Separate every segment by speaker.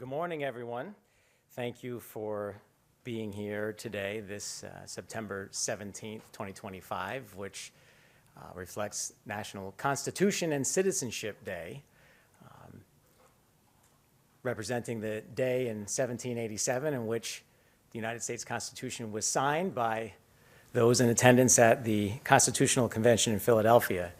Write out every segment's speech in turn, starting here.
Speaker 1: Good morning, everyone. Thank you for being here today, this September 17th, 2025, which reflects National Constitution and Citizenship Day, representing the day in 1787 in which the United States Constitution was signed by those in attendance at the Constitutional Convention in Philadelphia.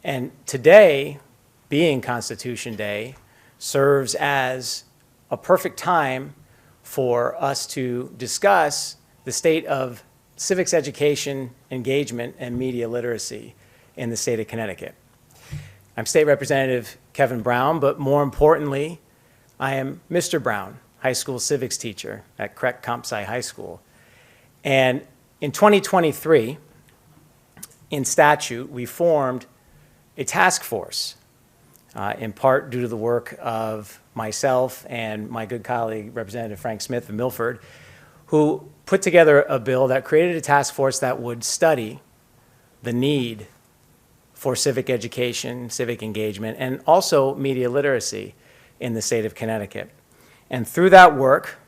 Speaker 1: And today, being Constitution Day, serves as a perfect time for us to discuss the state of civics education, engagement, and media literacy in the state of Connecticut. I'm State Representative Kevin Brown, but more importantly, I am Mr. Brown, high school civics teacher at Craig Compsci High School. And in 2023, in statute, we formed a task force, in part due to the work of myself and my good colleague, Representative Frank Smith of Milford, who put together a bill that created a task force that would study the need for civic education, civic engagement, and also media literacy in the state of Connecticut. And through that work,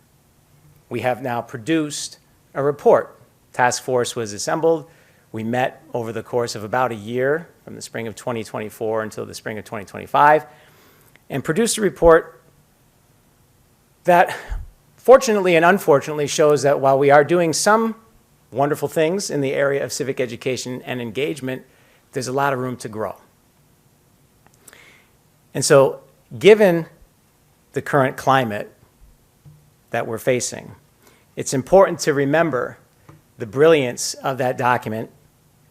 Speaker 1: we have now produced a report. Task force was assembled. We met over the course of about a year, from the spring of 2024 until the spring of 2025, and produced a report that fortunately and unfortunately shows that while we are doing some wonderful things in the area of civic education and engagement, there's a lot of room to grow. And so, given the current climate that we're facing, it's important to remember the brilliance of that document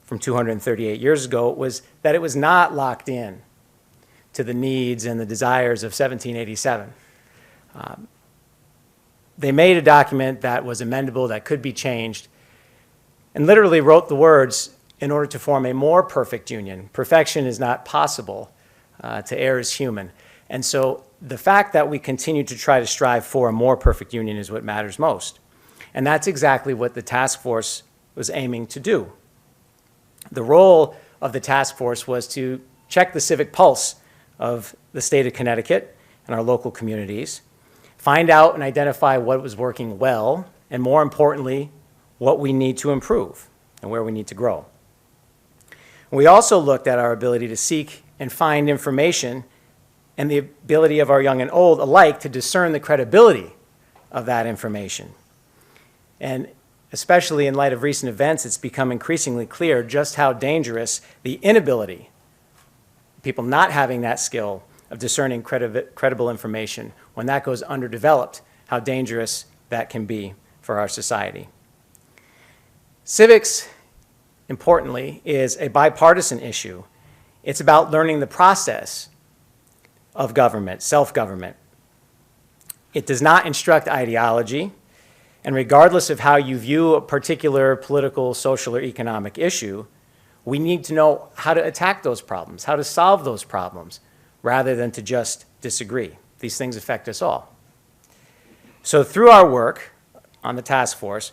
Speaker 1: from 238 years ago was that it was not locked in to the needs and the desires of 1787. They made a document that was amendable, that could be changed, and literally wrote the words, in order to form a more perfect union. Perfection is not possible. To err is human. And so the fact that we continue to try to strive for a more perfect union is what matters most. And that's exactly what the task force was aiming to do. The role of the task force was to check the civic pulse of the state of Connecticut and our local communities, find out and identify what was working well, and more importantly, what we need to improve and where we need to grow. We also looked at our ability to seek and find information and the ability of our young and old alike to discern the credibility of that information. And especially in light of recent events, it's become increasingly clear just how dangerous the inability, people not having that skill of discerning credible information, when that goes underdeveloped, how dangerous that can be for our society. Civics, importantly, is a bipartisan issue. It's about learning the process of government, self-government. It does not instruct ideology. And regardless of how you view a particular political, social, or economic issue, we need to know how to attack those problems, how to solve those problems, rather than to just disagree. These things affect us all. So through our work on the task force,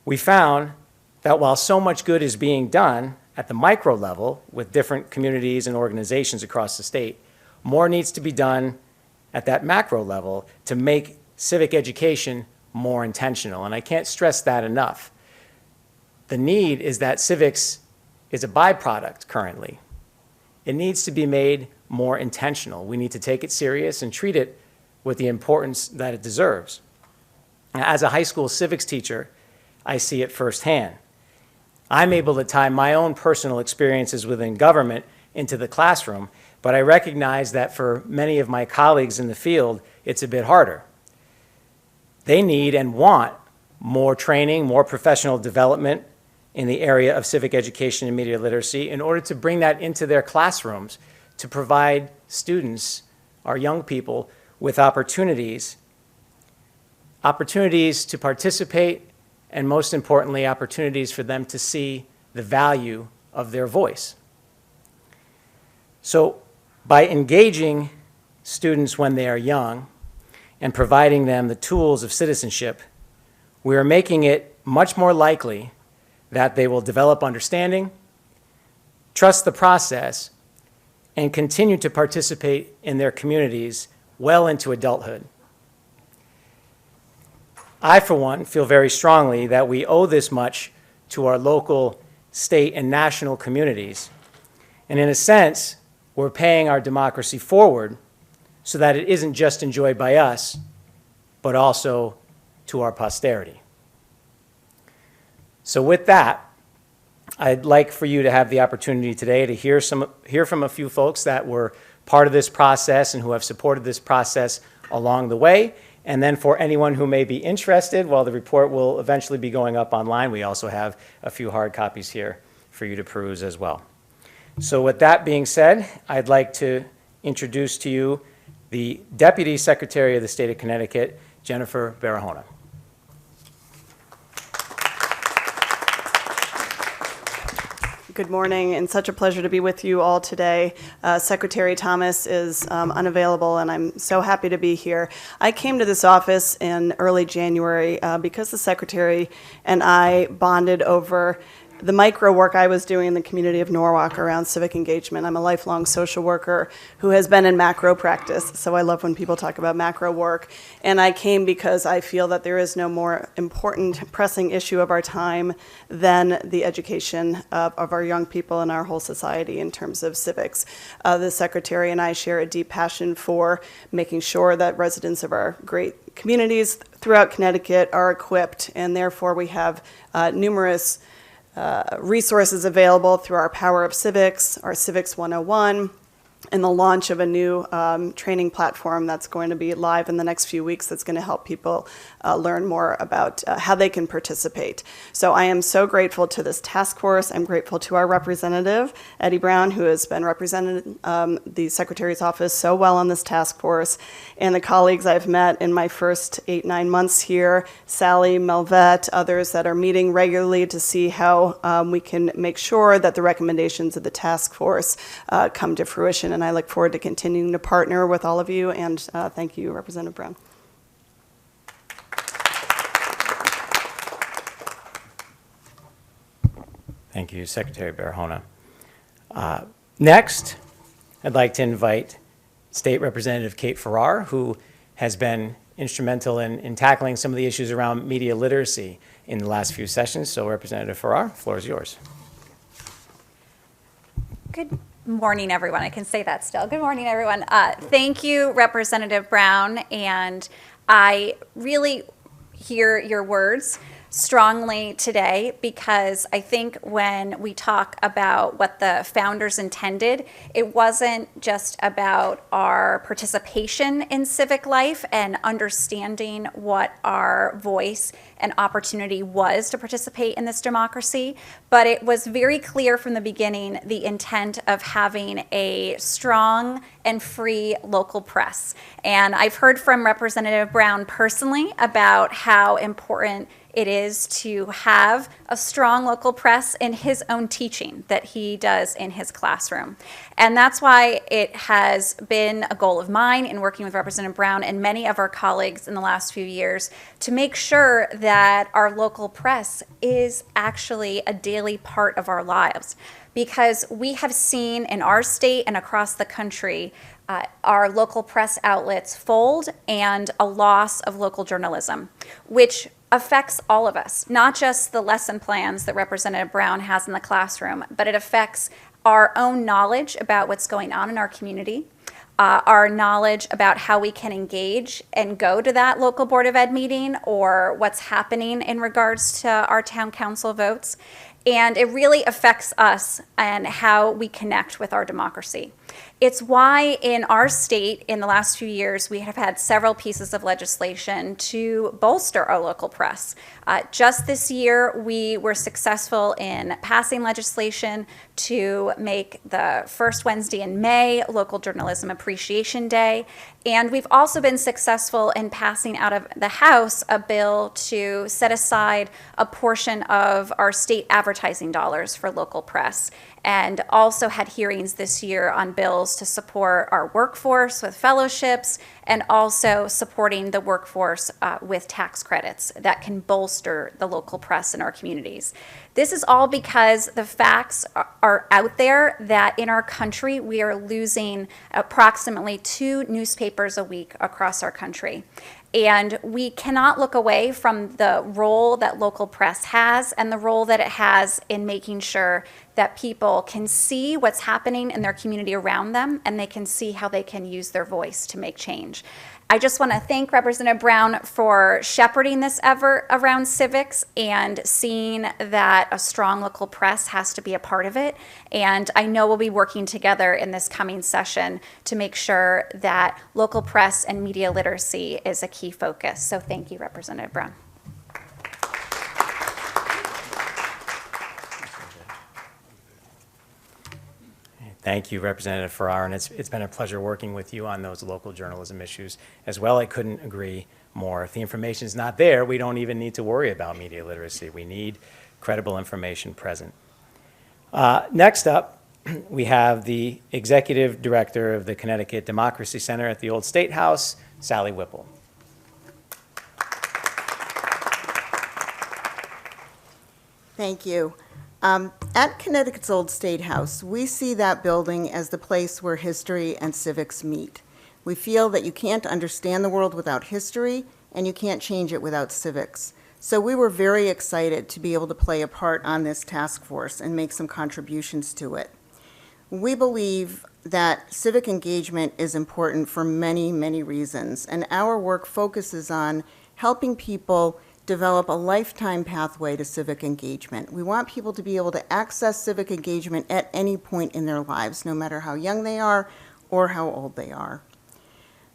Speaker 1: we found that while so much good is being done at the micro level with different communities and organizations across the state, more needs to be done at that macro level to make civic education more intentional. And I can't stress that enough. The need is that civics is a byproduct currently. It needs to be made more intentional. We need to take it serious and treat it with the importance that it deserves. As a high school civics teacher, I see it firsthand. I'm able to tie my own personal experiences within government into the classroom, but I recognize that for many of my colleagues in the field, it's a bit harder. They need and want more training, more professional development in the area of civic education and media literacy in order to bring that into their classrooms to provide students, our young people, with opportunities to participate, and most importantly, opportunities for them to see the value of their voice. So by engaging students when they are young, and providing them the tools of citizenship, we are making it much more likely that they will develop understanding, trust the process, and continue to participate in their communities well into adulthood. I, for one, feel very strongly that we owe this much to our local, state, and national communities. And in a sense, we're paying our democracy forward so that it isn't just enjoyed by us, but also to our posterity. So with that, I'd like for you to have the opportunity today to hear from a few folks that were part of this process and who have supported this process along the way. And then for anyone who may be interested, while the report will eventually be going up online, we also have a few hard copies here for you to peruse as well. So with that being said, I'd like to introduce to you the Deputy Secretary of the State of Connecticut, Jennifer Barahona.
Speaker 2: Good morning, and such a pleasure to be with you all today. Secretary Thomas is unavailable, and I'm so happy to be here. I came to this office in early January because the Secretary and I bonded over the micro work I was doing in the community of Norwalk around civic engagement. I'm a lifelong social worker who has been in macro practice, so I love when people talk about macro work. And I came because I feel that there is no more important, pressing issue of our time than the education of our young people and our whole society in terms of civics. The Secretary and I share a deep passion for making sure that residents of our great communities throughout Connecticut are equipped, and therefore we have numerous resources available through our Power of Civics, our Civics 101, and the launch of a new training platform that's going to be live in the next few weeks that's going to help people learn more about how they can participate. So I am so grateful to this task force. I'm grateful to our representative, Eddie Brown, who has been representing the Secretary's office so well on this task force, and the colleagues I've met in my first 8-9 months here, Sally, Melvette, others that are meeting regularly to see how we can make sure that the recommendations of the task force come to fruition. And I look forward to continuing to partner with all of you, and thank you, Representative Brown.
Speaker 1: Thank you, Secretary Barahona. Next, I'd like to invite State Representative Kate Farrar, who has been instrumental in tackling some of the issues around media literacy in the last few sessions. So Representative Farrar, the floor is yours.
Speaker 3: Good morning, everyone. I can say that still. Good morning, everyone. Thank you, Representative Brown, and I really hear your words strongly today, because I think when we talk about what the founders intended, it wasn't just about our participation in civic life and understanding what our voice and opportunity was to participate in this democracy, but it was very clear from the beginning the intent of having a strong and free local press. And I've heard from Representative Brown personally about how important it is to have a strong local press in his own teaching that he does in his classroom. And that's why it has been a goal of mine in working with Representative Brown and many of our colleagues in the last few years to make sure that our local press is actually a daily part of our lives. Because we have seen in our state and across the country our local press outlets fold and a loss of local journalism, which affects all of us, not just the lesson plans that Representative Brown has in the classroom, but it affects our own knowledge about what's going on in our community, our knowledge about how we can engage and go to that local Board of Ed meeting or what's happening in regards to our town council votes. And it really affects us and how we connect with our democracy. It's why in our state in the last few years we have had several pieces of legislation to bolster our local press. Just this year we were successful in passing legislation to make the first Wednesday in May Local Journalism Appreciation Day. And we've also been successful in passing out of the House a bill to set aside a portion of our state advertising dollars for local press, and also had hearings this year on bills to support our workforce with fellowships and also supporting the workforce with tax credits that can bolster the local press in our communities. This is all because the facts are out there that in our country we are losing approximately 2 newspapers a week across our country. And we cannot look away from the role that local press has and the role that it has in making sure that people can see what's happening in their community around them and they can see how they can use their voice to make change. I just want to thank Representative Brown for shepherding this effort around civics and seeing that a strong local press has to be a part of it. And I know we'll be working together in this coming session to make sure that local press and media literacy is a key focus. So thank you, Representative Brown.
Speaker 1: Thank you, Representative Farrar, and it's been a pleasure working with you on those local journalism issues as well. I couldn't agree more. If the information is not there, we don't even need to worry about media literacy. We need credible information present. Next up, we have the Executive Director of the Connecticut Democracy Center at the Old State House, Sally Whipple.
Speaker 4: Thank you. At Connecticut's Old State House, we see that building as the place where history and civics meet. We feel that you can't understand the world without history, and you can't change it without civics. So we were very excited to be able to play a part on this task force and make some contributions to it. We believe that civic engagement is important for many, many reasons, and our work focuses on helping people develop a lifetime pathway to civic engagement. We want people to be able to access civic engagement at any point in their lives, no matter how young they are or how old they are.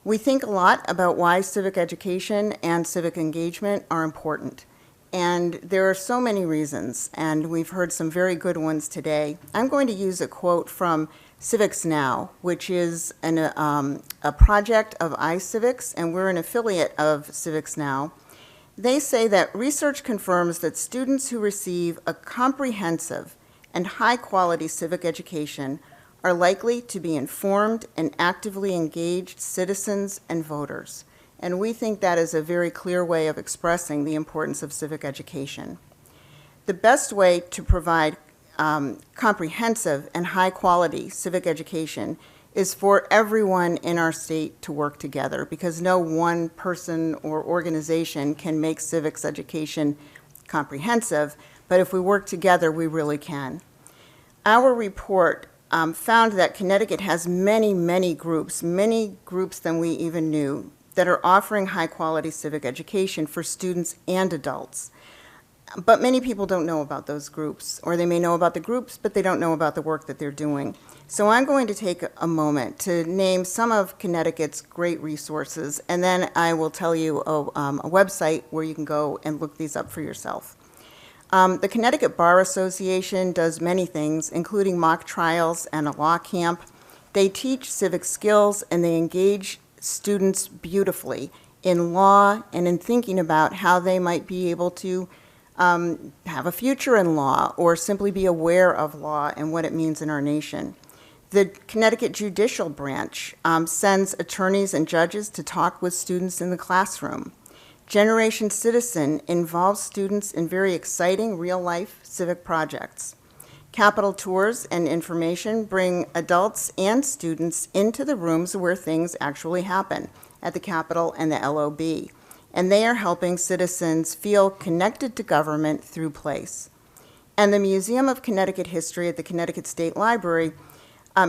Speaker 4: We think a lot about why civic education and civic engagement are important. And there are so many reasons, and we've heard some very good ones today. I'm going to use a quote from Civics Now, which is a project of iCivics, and we're an affiliate of Civics Now. They say that research confirms that students who receive a comprehensive and high-quality civic education are likely to be informed and actively engaged citizens and voters. And we think that is a very clear way of expressing the importance of civic education. The best way to provide comprehensive and high-quality civic education is for everyone in our state to work together, because no one person or organization can make civics education comprehensive, but if we work together, we really can. Our report found that Connecticut has many, many groups than we even knew, that are offering high-quality civic education for students and adults. But many people don't know about those groups, or they may know about the groups, but they don't know about the work that they're doing. So I'm going to take a moment to name some of Connecticut's great resources, and then I will tell you a website where you can go and look these up for yourself. The Connecticut Bar Association does many things, including mock trials and a law camp. They teach civic skills, and they engage students beautifully in law and in thinking about how they might be able to have a future in law, or simply be aware of law and what it means in our nation. The Connecticut Judicial Branch sends attorneys and judges to talk with students in the classroom. Generation Citizen involves students in very exciting real-life civic projects. Capitol Tours and Information bring adults and students into the rooms where things actually happen at the Capitol and the LOB. And they are helping citizens feel connected to government through place. And the Museum of Connecticut History at the Connecticut State Library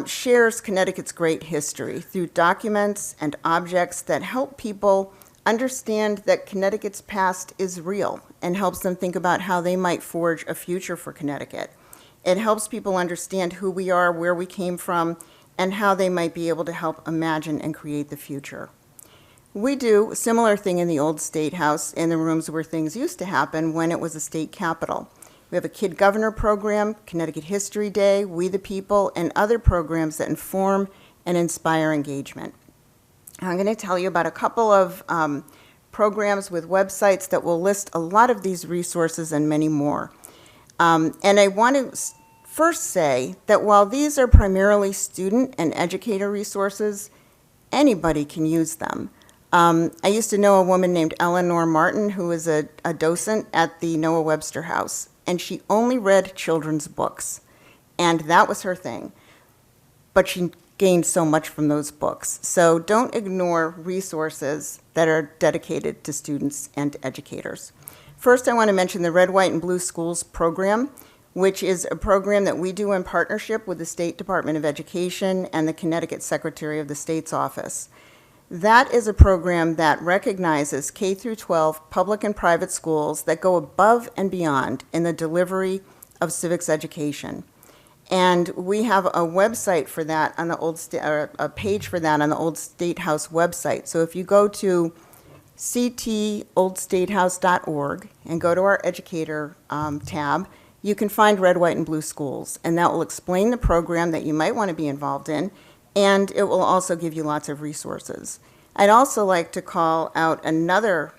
Speaker 4: shares Connecticut's great history through documents and objects that help people understand that Connecticut's past is real and helps them think about how they might forge a future for Connecticut. It helps people understand who we are, where we came from, and how they might be able to help imagine and create the future. We do a similar thing in the Old State House, in the rooms where things used to happen when it was a state capital. We have a Kid Governor program, Connecticut History Day, We the People, and other programs that inform and inspire engagement. I'm going to tell you about a couple of programs with websites that will list a lot of these resources and many more. And I want to first say that while these are primarily student and educator resources, anybody can use them. I used to know a woman named Eleanor Martin who was a docent at the Noah Webster House, and she only read children's books, and that was her thing. But she gained so much from those books. So don't ignore resources that are dedicated to students and educators. First, I want to mention the Red, White, and Blue Schools program, which is a program that we do in partnership with the State Department of Education and the Connecticut Secretary of the State's office. That is a program that recognizes K through 12 public and private schools that go above and beyond in the delivery of civics education. And we have a website for that on the a page for that on the Old State House website. So if you go to ctoldstatehouse.org and go to our educator tab, you can find Red, White, and Blue Schools, and that will explain the program that you might want to be involved in, and it will also give you lots of resources. I'd also like to call out another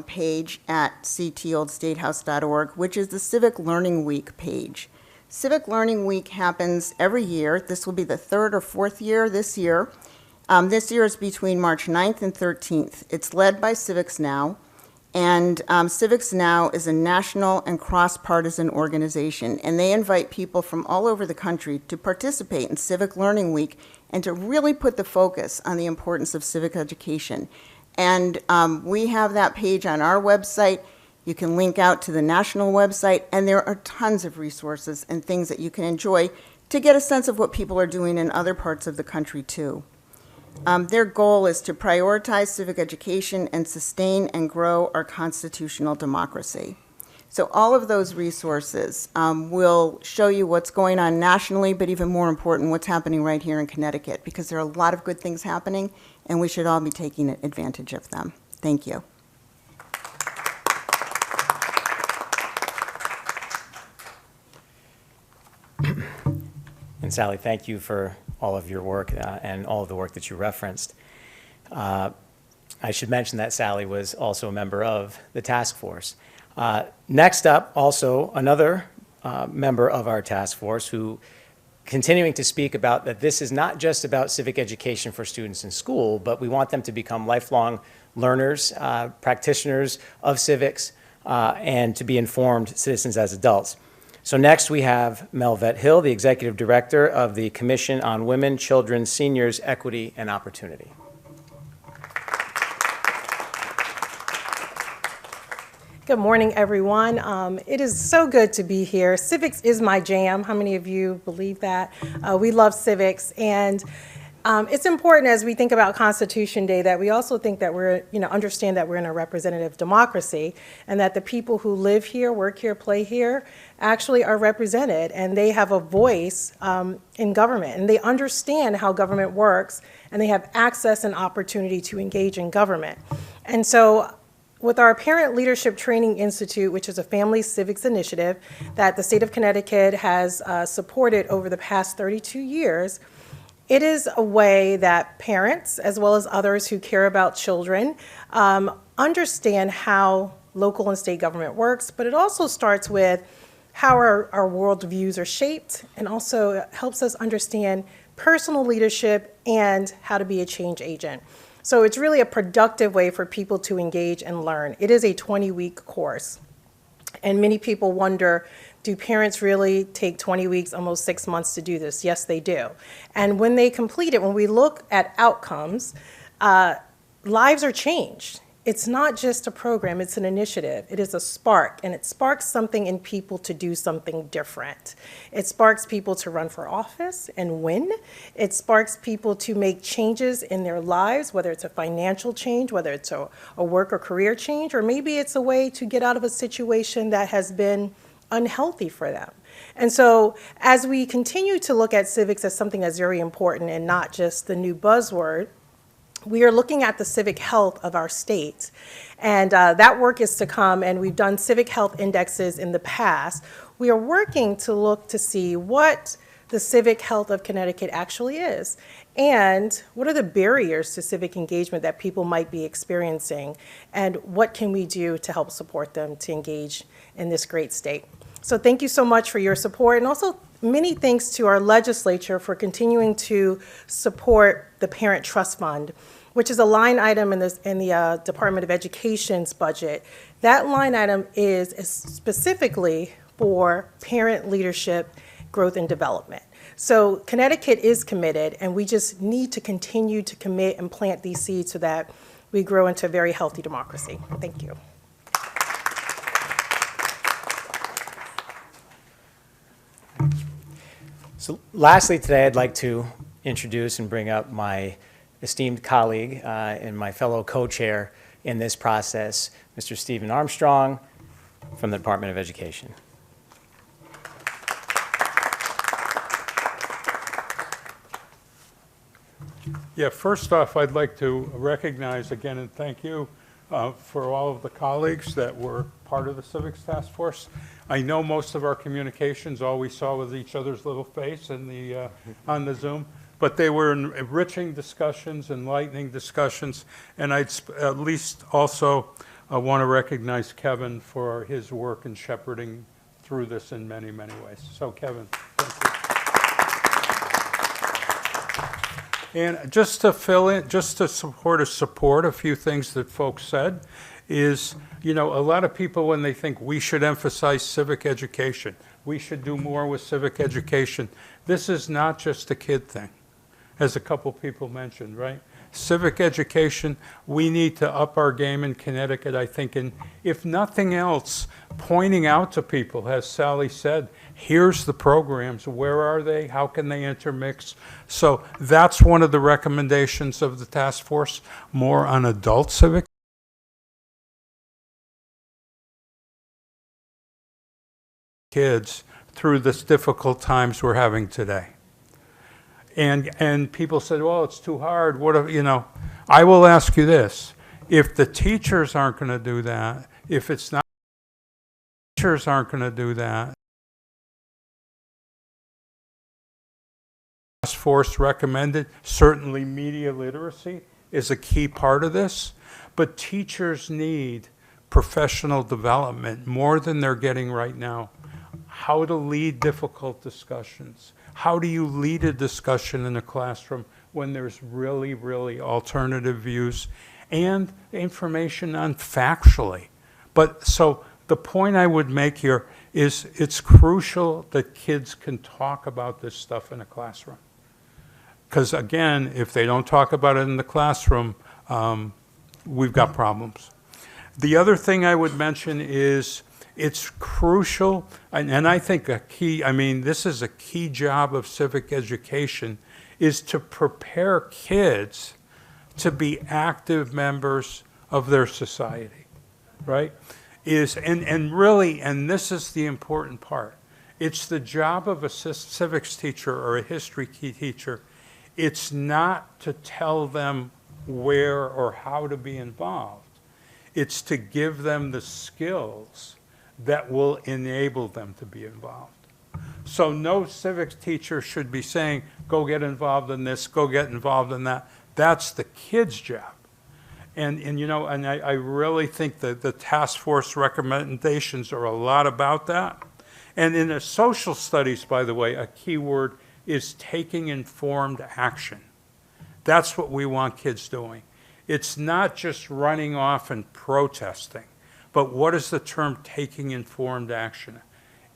Speaker 4: page at ctoldstatehouse.org, which is the Civic Learning Week page. Civic Learning Week happens every year. This will be the third or fourth year this year. This year is between March 9th and 13th. It's led by Civics Now, and Civics Now is a national and cross-partisan organization, and they invite people from all over the country to participate in Civic Learning Week and to really put the focus on the importance of civic education. And we have that page on our website. You can link out to the national website, and there are tons of resources and things that you can enjoy to get a sense of what people are doing in other parts of the country, too. Their goal is to prioritize civic education and sustain and grow our constitutional democracy. So all of those resources will show you what's going on nationally, but even more important, what's happening right here in Connecticut, because there are a lot of good things happening, and we should all be taking advantage of them. Thank you.
Speaker 1: And Sally, thank you for all of your work and all of the work that you referenced. I should mention that Sally was also a member of the task force. Next up, also another member of our task force who continuing to speak about that this is not just about civic education for students in school, but we want them to become lifelong learners, practitioners of civics, and to be informed citizens as adults. So next we have Melvette Hill, the Executive Director of the Commission on Women, Children, Seniors, Equity, and Opportunity.
Speaker 5: Good morning, everyone. It is so good to be here. Civics is my jam. How many of you believe that? We love civics, and it's important as we think about Constitution Day that we also think that understand that we're in a representative democracy, and that the people who live here, work here, play here, actually are represented, and they have a voice in government, and they understand how government works, and they have access and opportunity to engage in government. And so with our Parent Leadership Training Institute, which is a family civics initiative that the state of Connecticut has supported over the past 32 years, it is a way that parents, as well as others who care about children, understand how local and state government works, but it also starts with how our worldviews are shaped, and also helps us understand personal leadership and how to be a change agent. So it's really a productive way for people to engage and learn. It is a 20-week course. And many people wonder, do parents really take 20 weeks, almost 6 months to do this? Yes, they do. And when they complete it, when we look at outcomes, lives are changed. It's not just a program, it's an initiative. It is a spark, and it sparks something in people to do something different. It sparks people to run for office and win. It sparks people to make changes in their lives, whether it's a financial change, whether it's a work or career change, or maybe it's a way to get out of a situation that has been unhealthy for them. And so as we continue to look at civics as something that's very important and not just the new buzzword, we are looking at the civic health of our state. And that work is to come, and we've done civic health indexes in the past. We are working to look to see what the civic health of Connecticut actually is, and what are the barriers to civic engagement that people might be experiencing, and what can we do to help support them to engage in this great state. So thank you so much for your support, and also many thanks to our legislature for continuing to support the Parent Trust Fund, which is a line item in the Department of Education's budget. That line item is specifically for parent leadership, growth, and development. So Connecticut is committed, and we just need to continue to commit and plant these seeds so that we grow into a very healthy democracy. Thank you.
Speaker 1: So lastly today, I'd like to introduce and bring up my esteemed colleague and my fellow co-chair in this process, Mr. Stephen Armstrong from the Department of Education.
Speaker 6: Yeah, first off, I'd like to recognize again and thank you for all of the colleagues that were part of the Civics Task Force. I know most of our communications, all we saw was each other's little face in the, on the Zoom, but they were enriching discussions, enlightening discussions, and I'd at least also want to recognize Kevin for his work in shepherding through this in many, many ways. So Kevin, thank you. And just to fill in, just to support a few things that folks said is, you know, a lot of people when they think we should emphasize civic education, we should do more with civic education. This is not just a kid thing, as a couple people mentioned, right? Civic education, we need to up our game in Connecticut, I think, and if nothing else, pointing out to people, as Sally said, here's the programs, where are they, how can they intermix? So that's one of the recommendations of the task force, more on adult civic kids through this difficult times we're having today. And people said, well, it's too hard. What if, you know, I will ask you this. If the teachers aren't going to do that, if it's not, teachers aren't going to do that, task force recommended, certainly media literacy is a key part of this, but teachers need professional development more than they're getting right now. How to lead difficult discussions. How do you lead a discussion in a classroom when there's really, really alternative views and information on factually? But so the point I would make here is it's crucial that kids can talk about this stuff in a classroom. Because again, if they don't talk about it in the classroom, we've got problems. The other thing I would mention is it's crucial, and I think a key, I mean, this is a key job of civic education, is to prepare kids to be active members of their society, right? And really, and this is the important part, it's the job of a civics teacher or a history teacher. It's not to tell them where or how to be involved. It's to give them the skills that will enable them to be involved. So no civics teacher should be saying, go get involved in this, go get involved in that. That's the kid's job. And you know, and I really think that the task force recommendations are a lot about that. And in the social studies, by the way, a key word is taking informed action. That's what we want kids doing. It's not just running off and protesting. But what is the term taking informed action?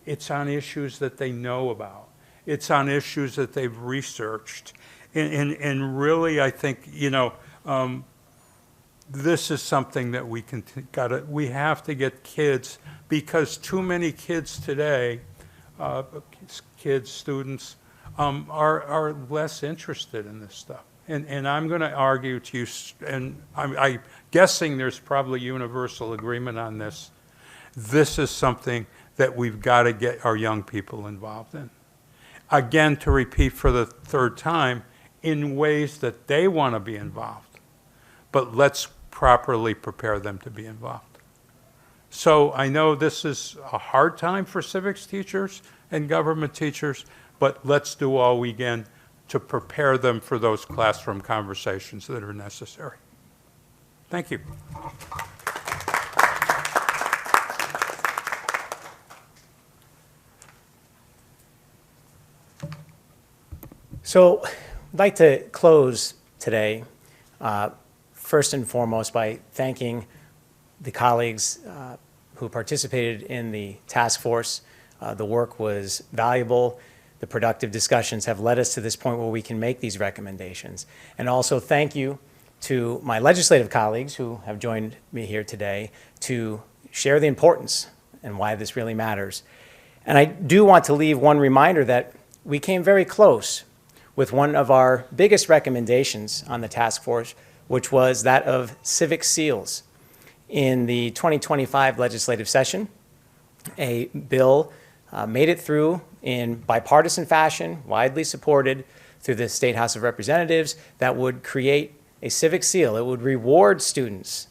Speaker 6: It's on issues that they know about. It's on issues that they've researched. And really, I think, you know, this is something that we have to get kids, because too many kids today, students, are less interested in this stuff. And I'm going to argue to you, and I'm guessing there's probably universal agreement on this. This is something that we've got to get our young people involved in. Again, to repeat for the third time, in ways that they want to be involved. But let's properly prepare them to be involved. So I know this is a hard time for civics teachers and government teachers, but let's do all we can to prepare them for those classroom conversations that are necessary. Thank you.
Speaker 1: So I'd like to close today, first and foremost, by thanking the colleagues who participated in the task force. The work was valuable. The productive discussions have led us to this point where we can make these recommendations. And also thank you to my legislative colleagues who have joined me here today to share the importance and why this really matters. And I do want to leave one reminder that we came very close with one of our biggest recommendations on the task force, which was that of civic seals. In the 2025 legislative session, a bill made it through in bipartisan fashion, widely supported through the State House of Representatives, that would create a civic seal. It would reward students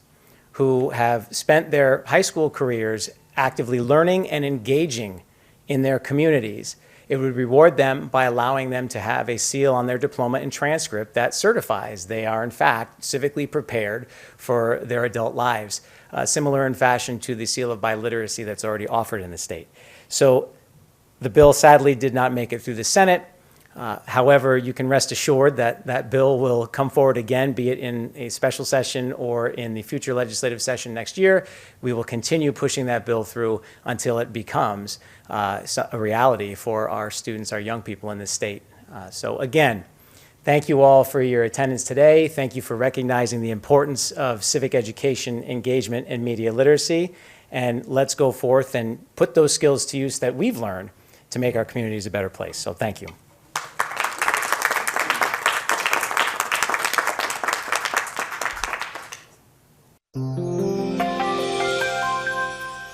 Speaker 1: who have spent their high school careers actively learning and engaging in their communities. It would reward them by allowing them to have a seal on their diploma and transcript that certifies they are, in fact, civically prepared for their adult lives, similar in fashion to the seal of biliteracy that's already offered in the state. So the bill sadly did not make it through the Senate. However, you can rest assured that that bill will come forward again, be it in a special session or in the future legislative session next year. We will continue pushing that bill through until it becomes a reality for our students, our young people in this state. So again, thank you all for your attendance today. Thank you for recognizing the importance of civic education, engagement, and media literacy. And let's go forth and put those skills to use that we've learned to make our communities a better place. So thank you.